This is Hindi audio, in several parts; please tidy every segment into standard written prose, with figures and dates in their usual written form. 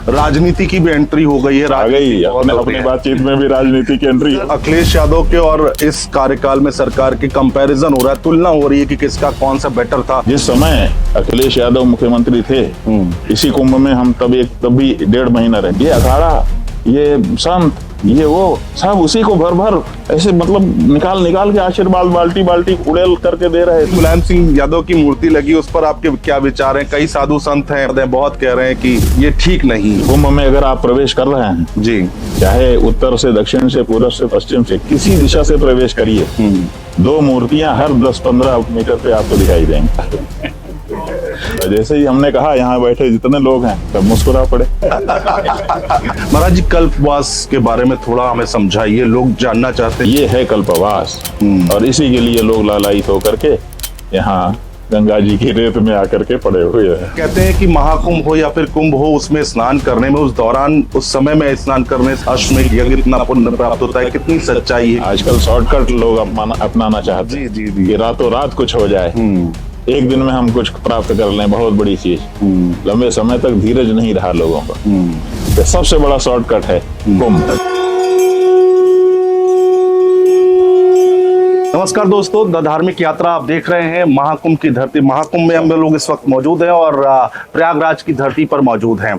राजनीति की भी एंट्री हो गई है। आ गई अपनी बातचीत में भी राजनीति की एंट्री। अखिलेश यादव के और इस कार्यकाल में सरकार की कंपैरिजन हो रहा है, तुलना हो रही है कि किसका कौन सा बेटर था। जिस समय अखिलेश यादव मुख्यमंत्री थे, इसी कुंभ में हम तब भी 1.5 महीना रहे। ये अखाड़ा, ये संत, ये वो सब उसी को भर भर ऐसे मतलब निकाल के आशीर्वाद बाल्टी बाल्टी उड़ेल करके दे रहे थे। मुलायम सिंह यादव की मूर्ति लगी, उस पर आपके क्या विचार हैं? कई साधु संत हैं, बहुत कह रहे हैं कि ये ठीक नहीं। कुंभ में अगर आप प्रवेश कर रहे हैं जी, चाहे चाहे उत्तर से, दक्षिण से, पूर्व से, पश्चिम से, किसी दिशा से प्रवेश करिए, 2 मूर्तियां हर 10-15 मीटर पे आपको दिखाई देंगी। जैसे ही हमने कहा यहाँ बैठे जितने लोग हैं सब मुस्कुरा पड़े। महाराज जी, कल्पवास के बारे में थोड़ा हमें समझाइए, लोग जानना चाहते हैं। ये है कल्पवास, और इसी के लिए लोग लालायित होकर के यहाँ गंगा जी की रेत में आकर के पड़े हुए हैं। कहते हैं कि महाकुंभ हो या फिर कुंभ हो, उसमें स्नान करने में, उस दौरान, उस समय में स्नान करने से अश्वमेध यज्ञ इतना पुण्य प्राप्त होता है। कितनी सच्चाई है? आजकल शॉर्टकट लोग अपनाना चाहते हैं कि रातों रात कुछ हो जाए, एक दिन में हम कुछ प्राप्त कर लें, बहुत बड़ी चीज। लंबे समय तक धीरज नहीं रहा लोगों का। तो सबसे बड़ा शॉर्टकट है कुंभ। नमस्कार दोस्तों, द धार्मिक यात्रा आप देख रहे हैं। महाकुंभ की धरती, महाकुंभ में हम लोग इस वक्त मौजूद हैं और प्रयागराज की धरती पर मौजूद हैं।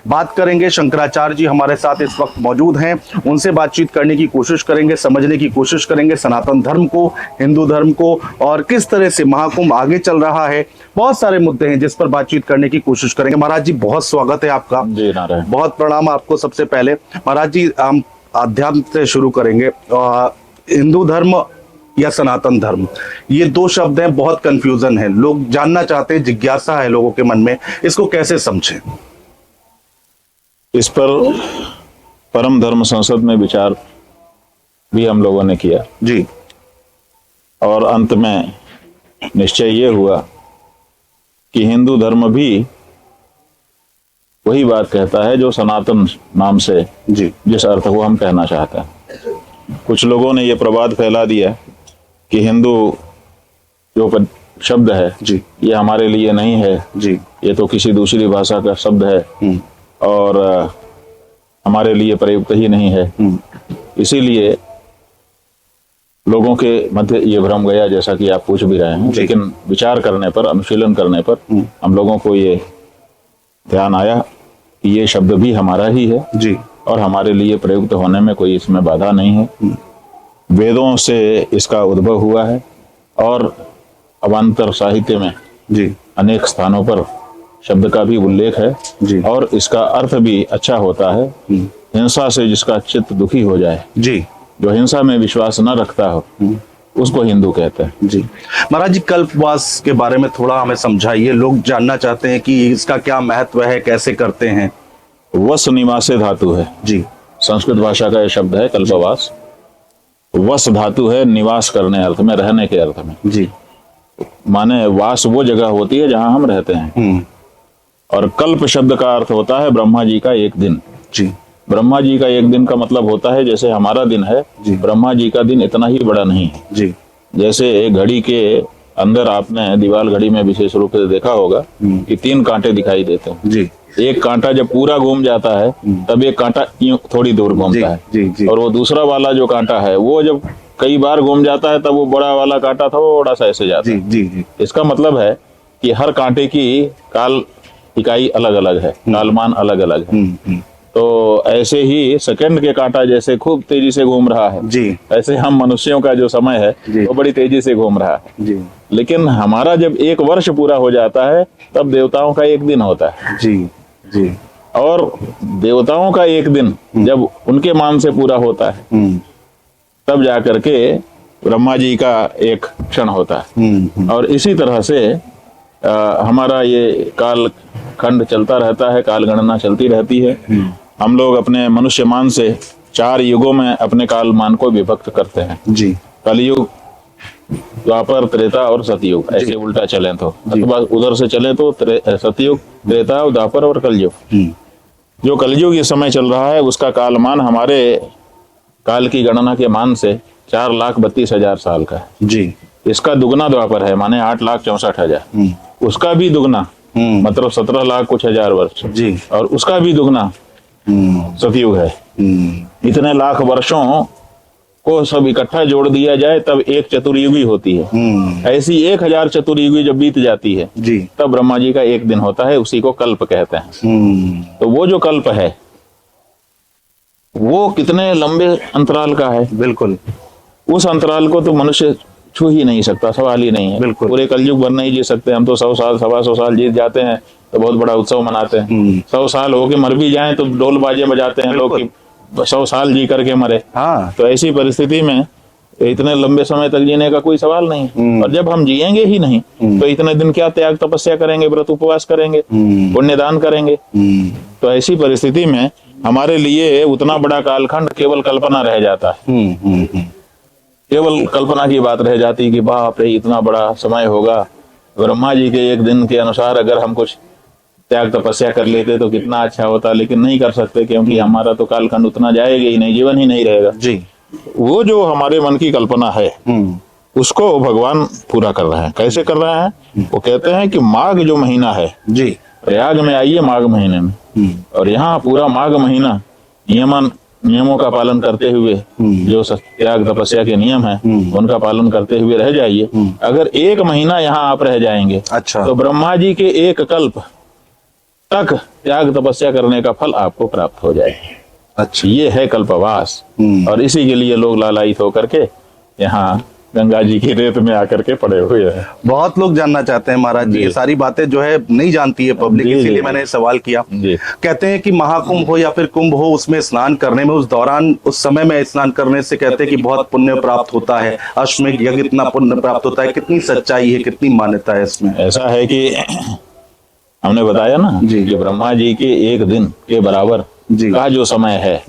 बात करेंगे, शंकराचार्य जी हमारे साथ इस वक्त मौजूद हैं, उनसे बातचीत करने की कोशिश करेंगे, समझने की कोशिश करेंगे सनातन धर्म को, हिंदू धर्म को, और किस तरह से महाकुंभ आगे चल रहा है। बहुत सारे मुद्दे हैं जिस पर बातचीत करने की कोशिश करेंगे। महाराज जी, बहुत स्वागत है आपका। जी नारायण। बहुत प्रणाम आपको। सबसे पहले महाराज जी, हम अध्यात्म से शुरू करेंगे। हिंदू धर्म या सनातन धर्म, ये 2 शब्द हैं, बहुत कंफ्यूजन है, लोग जानना चाहते हैं, जिज्ञासा है लोगों के मन में, इसको कैसे समझें? इस पर परम धर्म संसद में विचार भी हम लोगों ने किया जी, और अंत में निश्चय ये हुआ कि हिंदू धर्म भी वही बात कहता है जो सनातन नाम से जी, जिस अर्थ को हम कहना चाहते हैं। कुछ लोगों ने ये प्रवाद फैला दिया कि हिंदू जो शब्द है जी, ये हमारे लिए नहीं है जी, ये तो किसी दूसरी भाषा का शब्द है और हमारे लिए प्रयुक्त ही नहीं है। इसीलिए लोगों के मध्य ये भ्रम गया, जैसा कि आप पूछ भी रहे हैं। लेकिन विचार करने पर, अनुशीलन करने पर हम लोगों को ये ध्यान आया कि ये शब्द भी हमारा ही है जी, और हमारे लिए प्रयुक्त होने में कोई इसमें बाधा नहीं है। वेदों से इसका उद्भव हुआ है और अवान्तर साहित्य में जी, अनेक स्थानों पर शब्द का भी उल्लेख है जी, और इसका अर्थ भी अच्छा होता है। हिंसा से जिसका चित्त दुखी हो जाए, जी, जो हिंसा में विश्वास न रखता हो, उसको हिंदू कहते हैं। जी। महाराज जी, कल्पवास के बारे में थोड़ा हमें समझाइए, लोग जानना चाहते हैं कि इसका क्या महत्व है, कैसे करते हैं? वस निवासे धातु है जी, संस्कृत भाषा का यह शब्द है कल्पवास। वस धातु है निवास करने अर्थ में, रहने के अर्थ में। जी, माने वास वो जगह होती है जहां हम रहते हैं। और कल्प शब्द का अर्थ होता है ब्रह्मा जी का एक दिन। जी, ब्रह्मा जी का एक दिन का मतलब होता है जैसे हमारा दिन है, ब्रह्मा जी का दिन इतना ही बड़ा नहीं है। जी, जैसे एक घड़ी के अंदर आपने दीवार घड़ी में विशेष रूप से देखा होगा कि 3 कांटे दिखाई देते हैं। जी, एक कांटा जब पूरा घूम जाता है तब एक कांटा यूं थोड़ी दूर घूमता है। जी, जी, और वो दूसरा वाला जो कांटा है वो जब कई बार घूम जाता है तब वो बड़ा वाला कांटा थोड़ा सा ऐसे जाता है। जी, जी, इसका मतलब है कि हर कांटे की काल इकाई अलग अलग है, कालमान अलग अलग है। तो ऐसे ही सेकंड के कांटा जैसे खूब तेजी से घूम रहा है, जी, ऐसे हम मनुष्यों का जो समय है वो बड़ी तेजी से घूम रहा है। जी, लेकिन हमारा जब 1 वर्ष पूरा हो जाता है तब देवताओं का एक दिन होता है। जी, जी, और देवताओं का एक दिन जब उनके मान से पूरा होता है तब जाकर के ब्रह्मा जी का एक क्षण होता है। और इसी तरह से हमारा ये काल खंड चलता रहता है, काल गणना चलती रहती है। हम लोग अपने मनुष्य मान से 4 युगों में अपने काल मान को विभक्त करते हैं। जी, कलयुग, द्वापर, त्रेता और सतयुग, ऐसे उल्टा चले तो, अथवा उधर से चले तो सतयुग, त्रेता, द्वापर और कलयुग। जो कलयुग ये समय चल रहा है उसका कालमान हमारे काल की गणना के मान से 4,32,000 साल का है। जी, इसका दुगना द्वापर है, माने 8,64,000। उसका भी दुगना मतलब 17 लाख कुछ हजार वर्ष जी। और उसका भी दुगना सतयुग है। इतने लाख वर्षों को सब इकट्ठा जोड़ दिया जाए तब एक चतुर्युगी होती है। ऐसी 1000 चतुर्युगी जब बीत जाती है जी। तब ब्रह्मा जी का एक दिन होता है, उसी को कल्प कहते हैं। तो वो जो कल्प है वो कितने लंबे अंतराल का है, बिल्कुल। उस अंतराल को तो मनुष्य छू ही नहीं सकता, सवाल ही नहीं है। बिल्कुल। पूरे कलयुग भर नहीं जी सकते हम तो। 100 साल 125 साल जीत जाते हैं तो बहुत बड़ा उत्सव मनाते हैं। 100 साल होके मर भी जाएं तो ढोल बाजे बजाते हैं लोग कि 100 साल जी करके मरे। हाँ। तो ऐसी परिस्थिति में इतने लंबे समय तक जीने का कोई सवाल नहीं। और जब हम जिएंगे ही नहीं तो इतने दिन क्या त्याग तपस्या करेंगे, व्रत उपवास करेंगे, पुण्यदान करेंगे। तो ऐसी परिस्थिति में हमारे लिए उतना बड़ा कालखंड केवल कल्पना रह जाता है। केवल कल्पना की बात रह जाती कि बाप रे इतना बड़ा समय होगा। ब्रह्मा जी के एक दिन के अनुसार अगर हम कुछ त्याग तपस्या कर लेते तो कितना अच्छा होता, लेकिन नहीं कर सकते क्योंकि हमारा तो कालखंड उतना जाएगा ही नहीं, जीवन ही नहीं रहेगा जी। वो जो हमारे मन की कल्पना है उसको भगवान पूरा कर रहे हैं। कैसे कर रहे हैं? वो कहते हैं कि माघ जो महीना है जी, प्रयाग में आइए माघ महीने में, और यहाँ पूरा माघ महीना नियमों का पालन करते हुए जो त्याग तपस्या के नियम है उनका पालन करते हुए रह जाइए। अगर 1 महीना यहाँ आप रह जाएंगे अच्छा, तो ब्रह्मा जी के एक कल्प तक त्याग तपस्या करने का फल आपको प्राप्त हो जाएगा। अच्छा। ये है कल्पवास। और इसी के लिए लोग लालायित होकर के यहाँ गंगा जी की रेत में आकर के पड़े हुए हैं। बहुत लोग जानना चाहते हैं महाराज जी, ये सारी बातें जो है नहीं जानती है पब्लिक, जी, इसीलिए जी। मैंने सवाल किया। जी। कहते हैं कि महाकुंभ हो या फिर कुंभ हो, उसमें स्नान करने में उस दौरान उस समय में स्नान करने से कहते हैं कि बहुत पुण्य प्राप्त होता है, अश्वमेध यज्ञ इतना पुण्य प्राप्त होता है। कितनी सच्चाई है, कितनी मान्यता है इसमें? ऐसा है कि हमने बताया ना जी। कि ब्रह्मा जी के एक दिन के बराबर जी। का जो समय है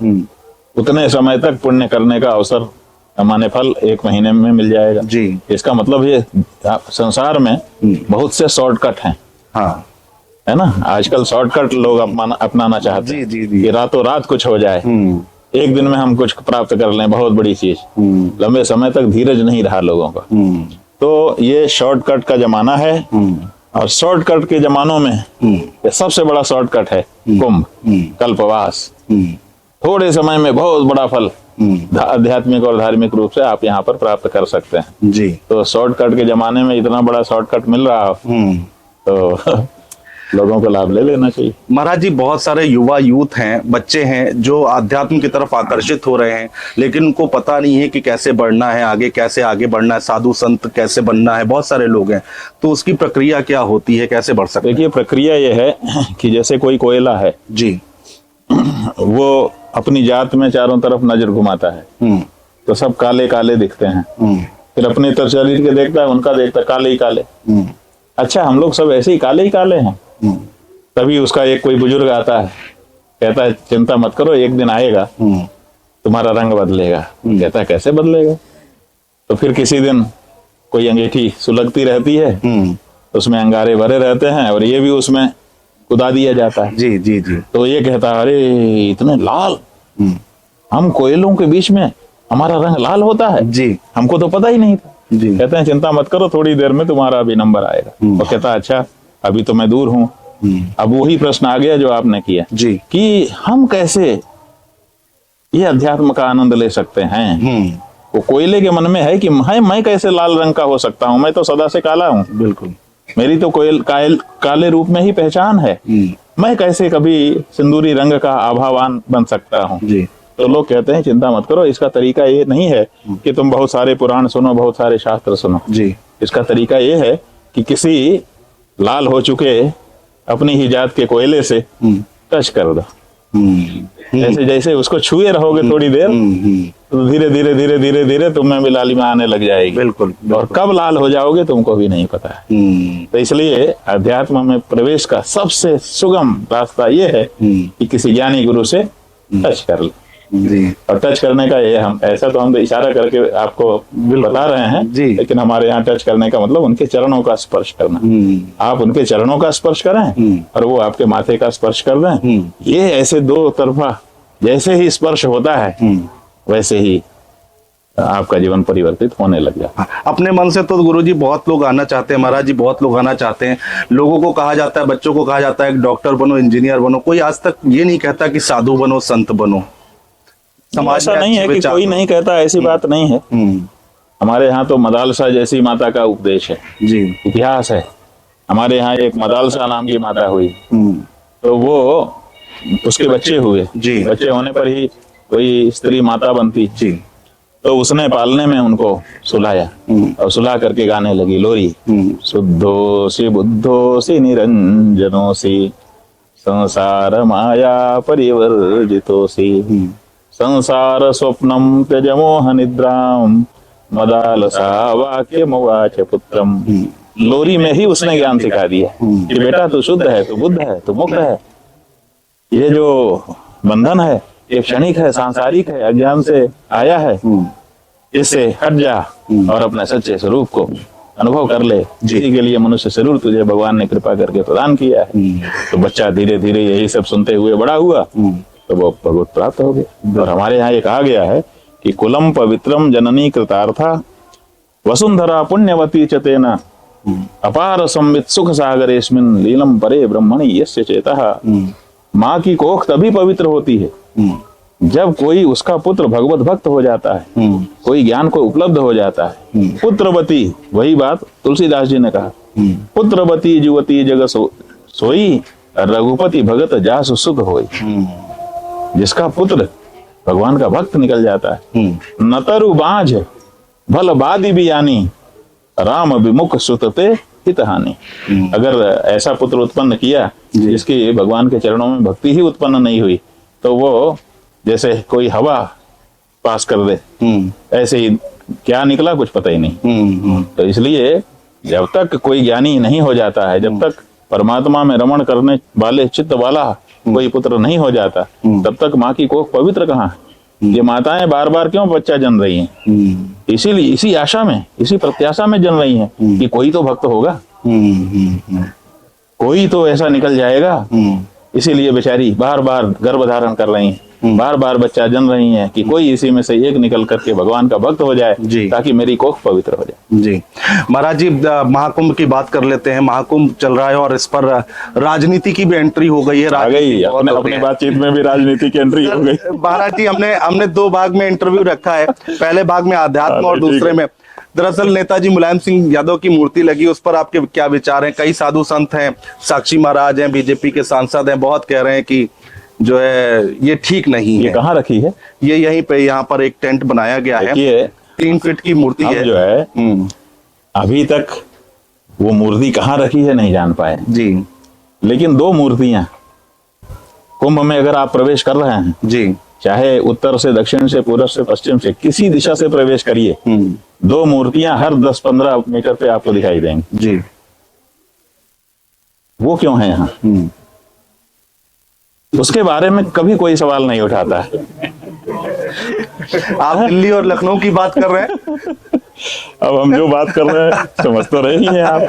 उतने समय तक पुण्य करने का अवसर माने फल 1 महीने में मिल जाएगा। जी। इसका मतलब ये संसार में बहुत से शॉर्टकट हैं, हाँ, है ना। आजकल शॉर्टकट लोग अपनाना चाहते हैं। जी, जी, जी। कि रातों रात कुछ हो जाए, एक दिन में हम कुछ प्राप्त कर लें, बहुत बड़ी चीज। लंबे समय तक धीरज नहीं रहा लोगों का। तो ये शॉर्टकट का जमाना है, और शॉर्टकट के जमानों में ये सबसे बड़ा शॉर्टकट है कुंभ, कल्पवास। थोड़े समय में बहुत बड़ा फल आध्यात्मिक और धार्मिक रूप से आप यहाँ पर प्राप्त कर सकते हैं। जी। तो शॉर्टकट के जमाने में इतना बड़ा शॉर्टकट मिल रहा हो तो लोगों को लाभ ले लेना चाहिए। महाराज जी, बहुत सारे युवा यूथ हैं, बच्चे हैं जो आध्यात्म की तरफ आकर्षित हो रहे हैं, लेकिन उनको पता नहीं है कि कैसे बढ़ना है आगे, कैसे आगे बढ़ना है, साधु संत कैसे बनना है। बहुत सारे लोग हैं, तो उसकी प्रक्रिया क्या होती है, कैसे बढ़ सकते हैं? देखिए, प्रक्रिया यह है कि जैसे कोई कोयला है जी। वो अपनी जात में चारों तरफ नजर घुमाता है तो सब काले काले दिखते हैं। फिर अपने शरीर के देखता है, उनका देखता है काले ही काले। अच्छा, हम लोग सब ऐसे ही काले हैं। तभी उसका एक कोई बुजुर्ग आता है, कहता है चिंता मत करो, एक दिन आएगा तुम्हारा रंग बदलेगा। कहता है कैसे बदलेगा? तो फिर किसी दिन कोई अंगीठी सुलगती रहती है, उसमें अंगारे भरे रहते हैं और ये भी उसमें कुदा दिया जाता है। जी, जी, जी। तो ये कहता है अरे इतने लाल, हम कोयलों के बीच में हमारा रंग लाल होता है जी, हमको तो पता ही नहीं था। जी। कहते हैं चिंता मत करो, थोड़ी देर में तुम्हारा अभी नंबर आएगा। और कहता है अच्छा, अभी तो मैं दूर हूँ। अब वही प्रश्न आ गया जो आपने किया जी, कि हम कैसे ये अध्यात्म का आनंद ले सकते हैं। वो कोयले के मन में है कि मैं कैसे लाल रंग का हो सकता हूँ, मैं तो सदा से काला हूँ। बिल्कुल। मेरी तो काले रूप में ही पहचान है। मैं कैसे कभी सिंदूरी रंग का आभावान बन सकता हूँ। जी। तो लोग कहते हैं चिंता मत करो, इसका तरीका ये नहीं है कि तुम बहुत सारे पुराण सुनो, बहुत सारे शास्त्र सुनो। जी। इसका तरीका ये है कि किसी लाल हो चुके अपनी ही जात के कोयले से टच कर दो। जैसे जैसे उसको छुए रहोगे थोड़ी देर, तो धीरे धीरे धीरे धीरे धीरे तुम्हें भी लालिमा आने लग जाएगी। बिल्कुल। और कब लाल हो जाओगे तुमको भी नहीं पता है। तो इसलिए अध्यात्म में प्रवेश का सबसे सुगम रास्ता ये है कि किसी ज्ञानी गुरु से टच कर ले। जी। और टच करने का ये हम ऐसा तो हम इशारा करके आपको बता रहे हैं जी। लेकिन हमारे यहाँ टच करने का मतलब उनके चरणों का स्पर्श करना। आप उनके चरणों का स्पर्श करें और वो आपके माथे का स्पर्श कर दें। ये ऐसे दो तरफा जैसे ही स्पर्श होता है वैसे ही आपका जीवन परिवर्तित होने लग जाता है। अपने मन से तो गुरुजी बहुत लोग आना चाहते हैं, महाराज जी बहुत लोग आना चाहते हैं। लोगों को कहा जाता है, बच्चों को कहा जाता है कि डॉक्टर बनो, इंजीनियर बनो, कोई आज तक ये नहीं कहता कि साधु बनो, संत बनो। समाज ऐसा में नहीं है अच्छे कि विचार- कोई नहीं कहता, ऐसी बात नहीं है। हमारे यहाँ तो मदालसा जैसी माता का उपदेश है, जी। इतिहास है। हमारे यहाँ एक मदालसा नाम की माता हुई, तो वो उसके बच्चे हुए जी। बच्चे होने पर ही कोई स्त्री माता बनती जी। तो उसने पालने में उनको सुलाया और सुला करके गाने लगी लोरी। शुद्धोसी बुद्धोसी निरंजनोसी संसार माया परिवर्जितोसी संसार स्वप्नम त्यज मोह निद्राम मदालसा वाक्य मुवाच पुत्रम। लोरी में ही उसने ज्ञान सिखा दिया कि बेटा तू शुद्ध है, तू बुद्ध है, तू मुक्त है। ये जो बंधन है ये क्षणिक है, सांसारिक है, अज्ञान से आया है, इससे हट जा और अपने सच्चे स्वरूप को अनुभव कर ले। इसी के लिए मनुष्य शरीर तुझे भगवान ने कृपा करके प्रदान किया है। तो बच्चा धीरे धीरे यही सब सुनते हुए बड़ा हुआ तो वो भगवत प्राप्त हो गया। और हमारे यहाँ एक आ गया है कि कुलम पवित्रम जननी कृतार्था वसुंधरा पुण्यवती चतेना अपार संवित सुख सागरेस्मिन लीलम परे ब्रह्मणि यस्य चेतः। माँ की कोख तभी पवित्र होती है जब कोई उसका पुत्र भगवत भक्त हो जाता है, कोई ज्ञान को उपलब्ध हो जाता है। पुत्रवती, वही बात तुलसीदास जी ने कहा, पुत्रवती जुवती जग सोई रघुपति भगत जासु सुख होई। जिसका पुत्र भगवान का भक्त निकल जाता है। नतरु बांझ भल बादी बियानी राम विमुख सुतते हितहानि। अगर ऐसा पुत्र उत्पन्न किया जिसकी भगवान के चरणों में भक्ति ही उत्पन्न नहीं हुई तो वो जैसे कोई हवा पास कर दे, ऐसे ही क्या निकला कुछ पता ही नहीं। तो इसलिए जब तक कोई ज्ञानी नहीं हो जाता है, जब तक परमात्मा में रमण करने वाले चित्त वाला कोई पुत्र नहीं हो जाता, तब तक माँ की कोख पवित्र कहाँ है। ये माताएं बार बार क्यों बच्चा जन रही हैं? इसीलिए इसी आशा में, इसी प्रत्याशा में जन रही हैं कि कोई तो भक्त होगा, कोई तो ऐसा निकल जाएगा। इसीलिए बेचारी बार बार गर्भ धारण कर रही हैं, बार बार बच्चा जन रही हैं कि कोई इसी में से एक निकल करके भगवान का भक्त हो जाए, ताकि मेरी कोख पवित्र हो जाए। जी महाराज जी, महाकुंभ की बात कर लेते हैं। महाकुंभ चल रहा है और इस पर राजनीति की भी एंट्री हो गई है। आ गई अपने बातचीत में भी राजनीति की एंट्री हो गई। महाराज जी, हमने दो भाग में इंटरव्यू रखा है। पहले भाग में अध्यात्म और दूसरे में दरअसल नेताजी मुलायम सिंह यादव की मूर्ति लगी, उस पर आपके क्या विचार हैं? कई साधु संत हैं, साक्षी महाराज हैं, बीजेपी के सांसद हैं, बहुत कह रहे हैं कि जो है ये ठीक नहीं है। ये कहाँ रखी है? ये यहीं पे, यहाँ पर एक टेंट बनाया गया है, 3 फीट की मूर्ति है जो है। अभी तक वो मूर्ति कहाँ रखी है नहीं जान पाए जी। लेकिन 2 मूर्तियां कुंभ में अगर आप प्रवेश कर रहे हैं जी, चाहे उत्तर से, दक्षिण से, पूर्व से, पश्चिम से, किसी दिशा से प्रवेश करिए, 2 मूर्तियां हर 10-15 मीटर पे आपको दिखाई देंगी जी। वो क्यों है यहाँ? उसके बारे में कभी कोई सवाल नहीं उठाता है। आप दिल्ली और लखनऊ की बात कर रहे हैं। अब हम जो बात कर रहे हैं समझ तो रहे ही हैं आप।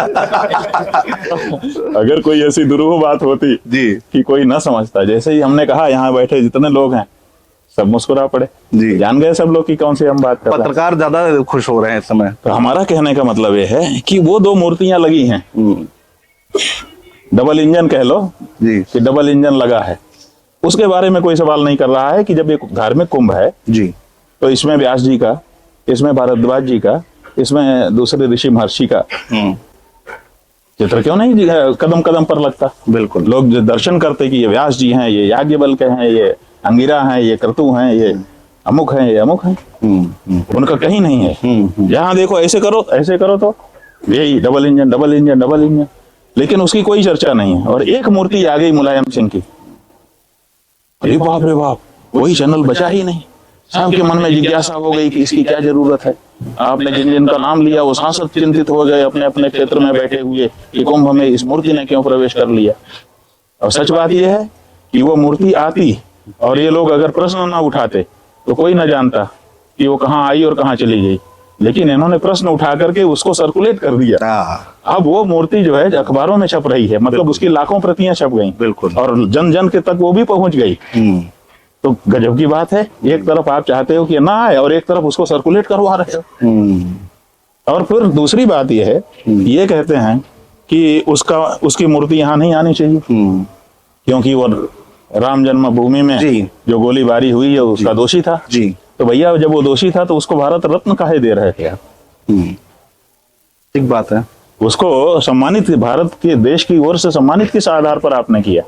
अगर कोई ऐसी दुरूह बात होती जी कि कोई ना समझता, जैसे ही हमने कहा यहाँ बैठे जितने लोग हैं सब मुस्कुरा पड़े जी, जान गए सब लोग कि कौन सी हम बात कर रहे हैं। पत्रकार ज्यादा खुश हो रहे हैं इस समय। तो हमारा कहने का मतलब ये है कि वो 2 मूर्तियां लगी हैं, डबल इंजन कह लो जी, कि डबल इंजन लगा है, उसके बारे में कोई सवाल नहीं कर रहा है कि जब एक धार्मिक कुंभ है जी, तो इसमें व्यास जी का, इसमें भारद्वाज जी का, इसमें दूसरे ऋषि महर्षि का चित्र क्यों नहीं कदम कदम पर लगता? बिल्कुल। लोग दर्शन करते कि ये व्यास जी हैं, ये याज्ञवल्क्य हैं, ये अंगिरा हैं, ये क्रतु हैं, ये अमुक हैं, ये अमुक हैं। उनका कहीं नहीं है। जहां देखो ऐसे करो तो यही double engine, double engine, double engine, लेकिन उसकी कोई चर्चा नहीं है। और एक मूर्ति आ गई मुलायम सिंह की, अरे बाप रे बाप, कोई चैनल बचा ही नहीं। सबके मन में जिज्ञासा हो गई कि इसकी क्या जरूरत है। आपने जिन जिन का नाम लिया वो सांसद चिंतित हो गए अपने अपने क्षेत्र में बैठे हुए कि कुंभ में इस मूर्ति ने क्यों प्रवेश कर लिया। और सच बात यह है कि वो मूर्ति आती और ये लोग अगर प्रश्न ना उठाते तो कोई ना जानता कि वो कहाँ आई और कहाँ चली गई, लेकिन इन्होंने प्रश्न उठा करके उसको सर्कुलेट कर दिया। अब वो मूर्ति जो है अखबारों में छप रही है, मतलब उसकी लाखों प्रतियां छप गई, बिल्कुल, और जन जन के तक वो भी पहुंच गई। तो गजब की बात है। एक तरफ आप चाहते हो कि ना आए और एक तरफ उसको सर्कुलेट करवा रहे हो। और फिर दूसरी बात यह है, ये कहते हैं कि उसकी मूर्ति यहाँ नहीं आनी चाहिए क्योंकि वो राम जन्मभूमि में जो गोलीबारी हुई है उसका दोषी था जी। तो भैया जब वो दोषी था तो उसको भारत रत्न काहे दे रहे थे आप? ठीक बात है। उसको सम्मानित, भारत के देश की ओर से सम्मानित किस आधार पर आपने किया?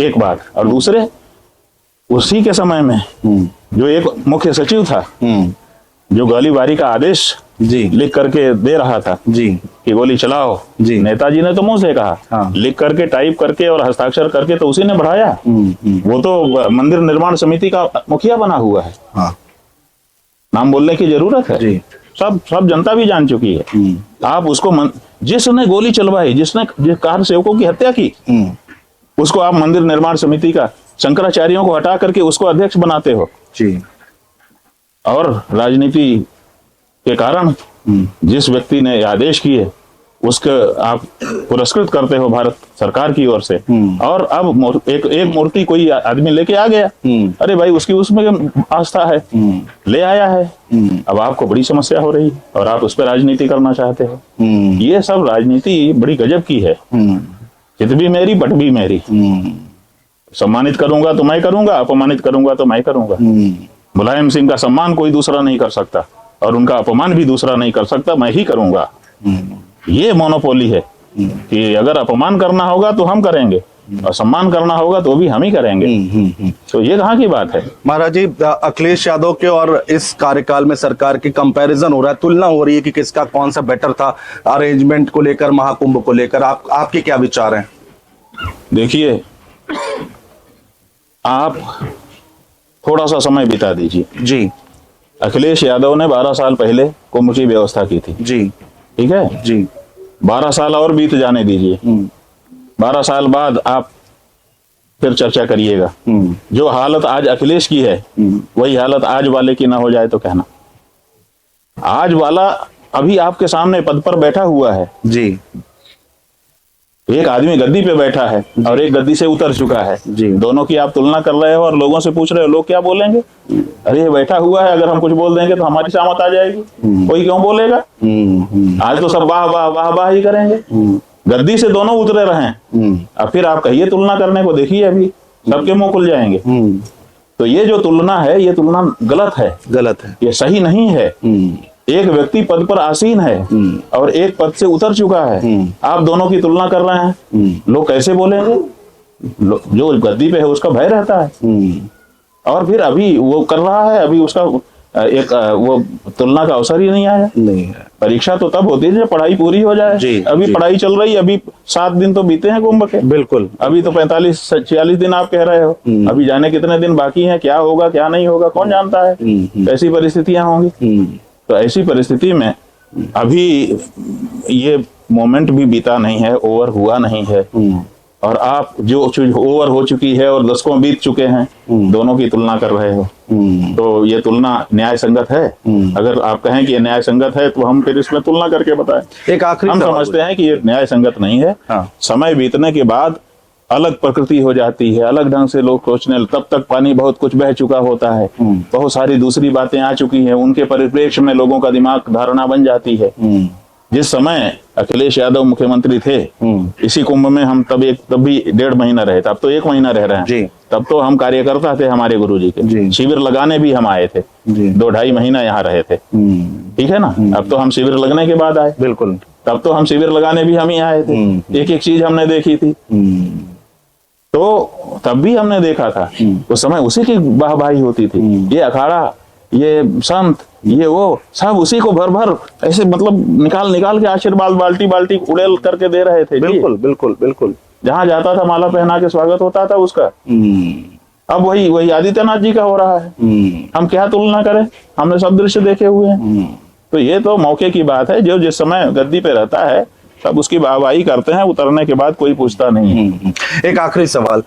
एक बात। और दूसरे, उसी के समय में जो एक मुख्य सचिव था जो गोलीबारी का आदेश जी लिख करके दे रहा था जी कि गोली चलाओ जी, नेताजी ने तो मुंह से कहा, हाँ। लिख करके, टाइप करके और हस्ताक्षर करके तो उसी ने बढ़ाया। वो तो मंदिर निर्माण समिति का मुखिया बना हुआ है, हाँ। नाम बोलने की जरूरत है जी। सब जनता भी जान चुकी है। आप उसको जिसने गोली चलवाई, जिसने कार सेवकों की हत्या की, उसको आप मंदिर निर्माण समिति का शंकराचार्यों को हटा करके उसको अध्यक्ष बनाते हो जी। और राजनीति के कारण जिस व्यक्ति ने आदेश किए उसके आप पुरस्कृत करते हो भारत सरकार की ओर से। और अब एक मूर्ति कोई आदमी लेके आ गया, अरे भाई उसकी उसमें आस्था है, ले आया है, अब आपको बड़ी समस्या हो रही है और आप उस पर राजनीति करना चाहते हो। ये सब राजनीति बड़ी गजब की है। चित भी मेरी बट भी मेरी। सम्मानित करूंगा तो मैं करूंगा, अपमानित करूंगा तो मैं करूंगा। मुलायम सिंह का सम्मान कोई दूसरा नहीं कर सकता और उनका अपमान भी दूसरा नहीं कर सकता, मैं ही करूंगा। ये मोनोपोली है कि अगर अपमान करना होगा तो हम करेंगे और सम्मान करना होगा तो भी हम ही करेंगे। तो ये कहाँ की बात है? महाराज जी, अखिलेश यादव के और इस कार्यकाल में सरकार की कंपैरिजन हो रहा है, तुलना हो रही है कि किसका कौन सा बेटर था अरेंजमेंट को लेकर, महाकुंभ को लेकर। आपके क्या विचार हैं? देखिए, आप थोड़ा सा समय बिता दीजिए जी। अखिलेश यादव ने 12 साल पहले कुंभ की व्यवस्था की थी जी, ठीक है जी। 12 साल और बीत जाने दीजिए, 12 साल बाद आप फिर चर्चा करिएगा। जो हालत आज अखिलेश की है वही हालत आज वाले की ना हो जाए तो कहना। आज वाला अभी आपके सामने पद पर बैठा हुआ है जी। एक आदमी गद्दी पे बैठा है और एक गद्दी से उतर चुका है जी। दोनों की आप तुलना कर रहे हो और लोगों से पूछ रहे हो लोग क्या बोलेंगे? अरे ये बैठा हुआ है, अगर हम कुछ बोल देंगे तो हमारी शामत आ जाएगी, कोई क्यों बोलेगा? आज तो सब वाह वाह वाह वाह ही करेंगे। गद्दी से दोनों उतरे रहे। अब फिर आप कहिए तुलना करने को, देखिए अभी सबके मुंह खुल जाएंगे। तो ये जो तुलना है, ये तुलना गलत है, गलत है, ये सही नहीं है। एक व्यक्ति पद पर आसीन है और एक पद से उतर चुका है, आप दोनों की तुलना कर रहे हैं, लोग कैसे बोलेंगे? जो गद्दी पे है उसका भय रहता है और फिर अभी वो कर रहा है, अभी उसका एक वो तुलना का अवसर ही नहीं आया। नहीं है। परीक्षा तो तब होती है जब पढ़ाई पूरी हो जाए जी, अभी जी। पढ़ाई चल रही, अभी 7 दिन तो बीते हैं कुंभ के। बिल्कुल। अभी तो 45-46 दिन आप कह रहे हो, अभी जाने कितने दिन बाकी हैं, क्या होगा क्या नहीं होगा कौन जानता है, कैसी परिस्थितियां होंगी। तो ऐसी परिस्थिति में अभी ये मोमेंट भी बीता नहीं है, ओवर हुआ नहीं है और आप जो चीज ओवर हो चुकी है और दशकों बीत चुके हैं दोनों की तुलना कर रहे हो। तो ये तुलना न्याय संगत है? अगर आप कहें कि ये न्याय संगत है तो हम फिर इसमें तुलना करके बताएं। एक आखिरी हम समझते हैं कि ये न्याय संगत नहीं है। हाँ। समय बीतने के बाद अलग प्रकृति हो जाती है, अलग ढंग से लोग सोचने, तब तक पानी बहुत कुछ बह चुका होता है, बहुत सारी दूसरी बातें आ चुकी हैं, उनके परिप्रेक्ष्य में लोगों का दिमाग धारणा बन जाती है। जिस समय अखिलेश यादव मुख्यमंत्री थे इसी कुंभ में हम तब भी 1.5 महीना रहे थे, अब तो 1 महीना रह रहे हैं जी। तब तो हम कार्यकर्ता थे हमारे गुरुजी के, शिविर लगाने भी हम आए थे, 2-2.5 महीना यहाँ रहे थे, ठीक है ना। अब तो हम शिविर लगने के बाद आए, बिल्कुल। तब तो हम शिविर लगाने भी हम ही आए थे, एक एक चीज हमने देखी थी। तो तब भी हमने देखा था, उस समय उसी की वाहवाही होती थी। ये अखाड़ा, ये संत, ये वो सब उसी को भर भर ऐसे मतलब निकाल के आशीर्वाद बाल्टी बाल्टी उड़ेल करके दे रहे थे। बिल्कुल बिल्कुल बिल्कुल। जहां जाता था माला पहना के स्वागत होता था उसका। अब वही आदित्यनाथ जी का हो रहा है। हम क्या तुलना करें, हमने सब दृश्य देखे हुए हैं। तो ये तो मौके की बात है, जो जिस समय गद्दी पे रहता है सब उसकी वाहवाही करते हैं, उतरने के बाद कोई पूछता नहीं है। एक आखिरी सवाल,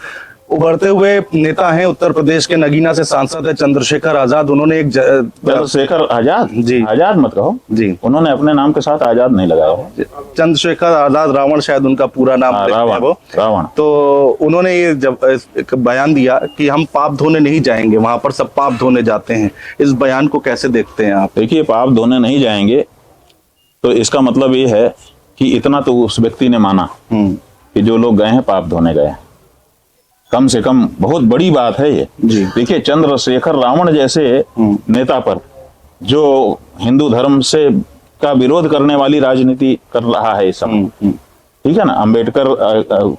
उभरते हुए नेता हैं उत्तर प्रदेश के, नगीना से सांसद है चंद्रशेखर आजाद। उन्होंने एक चंद्रशेखर आजाद, जी आजाद मत कहो जी, उन्होंने अपने नाम के साथ आजाद नहीं लगाया है। चंद्रशेखर आजाद रावण शायद उनका पूरा नाम है रावण, वो। रावण। तो उन्होंने ये जब एक बयान दिया कि हम पाप धोने नहीं जाएंगे, वहां पर सब पाप धोने जाते हैं। इस बयान को कैसे देखते हैं आप? देखिए, पाप धोने नहीं जाएंगे तो इसका मतलब ये है कि इतना तो उस व्यक्ति ने माना कि जो लोग गए हैं पाप धोने गए हैं। कम से कम बहुत बड़ी बात है ये। देखिए, चंद्रशेखर रावण जैसे नेता पर, जो हिंदू धर्म से का विरोध करने वाली राजनीति कर रहा है इस समय, ठीक है ना, अंबेडकर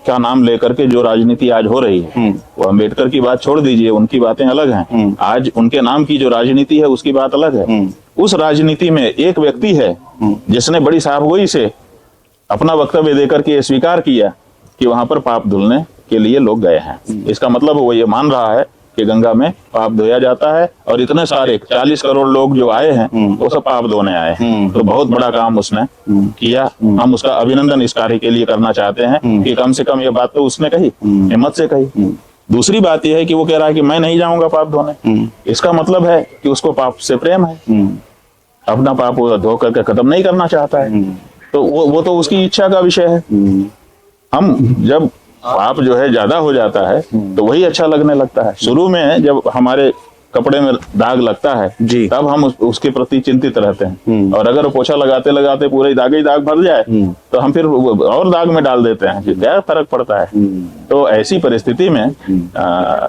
का नाम लेकर के जो राजनीति आज हो रही है, वो अंबेडकर की बात छोड़ दीजिए, उनकी बातें अलग हैं। आज उनके नाम की जो राजनीति है उसकी बात अलग है। उस राजनीति में एक व्यक्ति है जिसने बड़ी साफगोई से अपना वक्तव्य देकर के स्वीकार किया कि वहां पर पाप धुलने के लिए लोग गए हैं। इसका मतलब वो ये मान रहा है कि गंगा में पाप धोया जाता है, और इतने सारे 40 करोड़ लोग जो आए हैं वो सब पाप धोने आए हैं। तो बहुत बड़ा काम उसने किया। हम उसका अभिनंदन इस कार्य के लिए करना चाहते हैं कि कम से कम ये बात तो उसने कही, हिम्मत से कही। दूसरी बात यह है कि वो कह रहा है कि मैं नहीं जाऊंगा पाप धोने। इसका मतलब है कि उसको पाप से प्रेम है, अपना पाप वो धो करके खत्म नहीं करना चाहता है। तो वो तो उसकी इच्छा का विषय है। हम जब पाप जो है ज्यादा हो जाता है तो वही अच्छा लगने लगता है। शुरू में जब हमारे कपड़े में दाग लगता है तब हम उसके प्रति चिंतित रहते हैं, और अगर पोछा लगाते लगाते पूरे दाग ही दाग भर जाए तो हम फिर और दाग में डाल देते हैं, क्या फर्क पड़ता है। तो ऐसी परिस्थिति में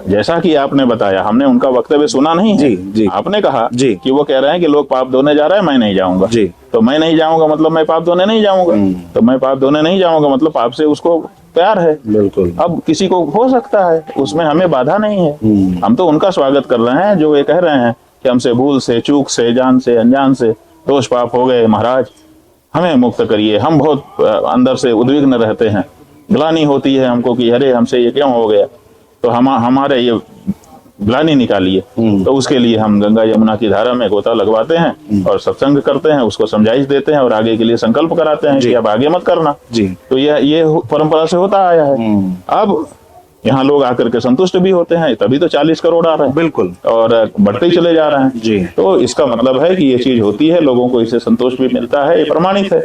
जैसा कि आपने बताया, हमने उनका वक्तव्य सुना नहीं है। आपने कहा कि वो कह रहे हैं कि लोग पाप धोने जा रहे हैं, मैं नहीं जाऊंगा। तो मैं नहीं जाऊंगा मतलब मैं पाप धोने नहीं जाऊंगा। तो मैं पाप धोने नहीं जाऊंगा मतलब पाप से उसको प्यार है। बिल्कुल। अब किसी को हो सकता है, उसमें हमें बाधा नहीं है। हम तो उनका स्वागत कर रहे हैं जो ये कह रहे हैं कि हमसे भूल से, चूक से, जान से, अनजान से दोष पाप हो गए, महाराज हमें मुक्त करिए। हम बहुत अंदर से उद्विग्न रहते हैं, ग्लानि होती है हमको कि अरे हमसे ये क्यों हो गया। तो हमारे ये ग्लानि निकालिए। तो उसके लिए हम गंगा यमुना की धारा में गोता लगवाते हैं और सत्संग करते हैं, उसको समझाइश देते हैं और आगे के लिए संकल्प कराते हैं कि अब आगे मत करना। तो ये परंपरा से होता आया है। अब यहाँ लोग आकर के संतुष्ट भी होते हैं, तभी तो 40 करोड़ आ रहे हैं। बिल्कुल। और बढ़ते ही चले जा रहे हैं। तो इसका मतलब है कि ये चीज होती है, लोगों को इससे संतोष भी मिलता है, ये प्रमाणित है।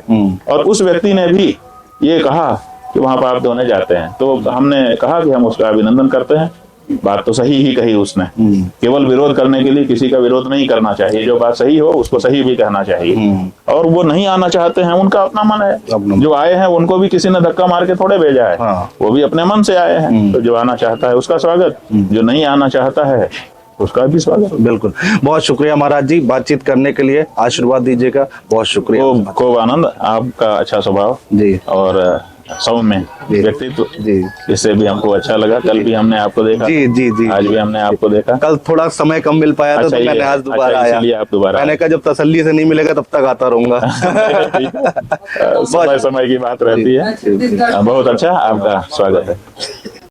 और उस व्यक्ति ने भी ये कहा कि वहां पाप धोने जाते हैं, तो हमने कहा कि हम उसका अभिनंदन करते हैं। बात तो सही ही कही उसने। केवल विरोध करने के लिए किसी का विरोध नहीं करना चाहिए। जो बात सही हो उसको सही भी कहना चाहिए। और वो नहीं आना चाहते हैं, उनका अपना मन है। जो आए हैं उनको भी किसी ने धक्का मार के थोड़े भेजा है। वो भी अपने मन से आए हैं। तो जो आना चाहता है उसका स्वागत, जो नहीं आना चाहता है उसका भी स्वागत। बिल्कुल। बहुत शुक्रिया महाराज जी, बातचीत करने के लिए आशीर्वाद दीजिएगा। बहुत शुक्रिया। खूब आनंद, आपका अच्छा स्वभाव जी और सौम्य व्यक्तित्व जी, इससे भी हमको अच्छा लगा। कल भी हमने आपको देखा। जी। आज भी हमने आपको देखा। कल थोड़ा समय कम मिल पाया था तो मैंने आज दोबारा आया। आप दोबारा मैंने कहा जब तसल्ली से नहीं मिलेगा तब तक आता रहूंगा। समय की बात रहती है। बहुत अच्छा, आपका स्वागत है।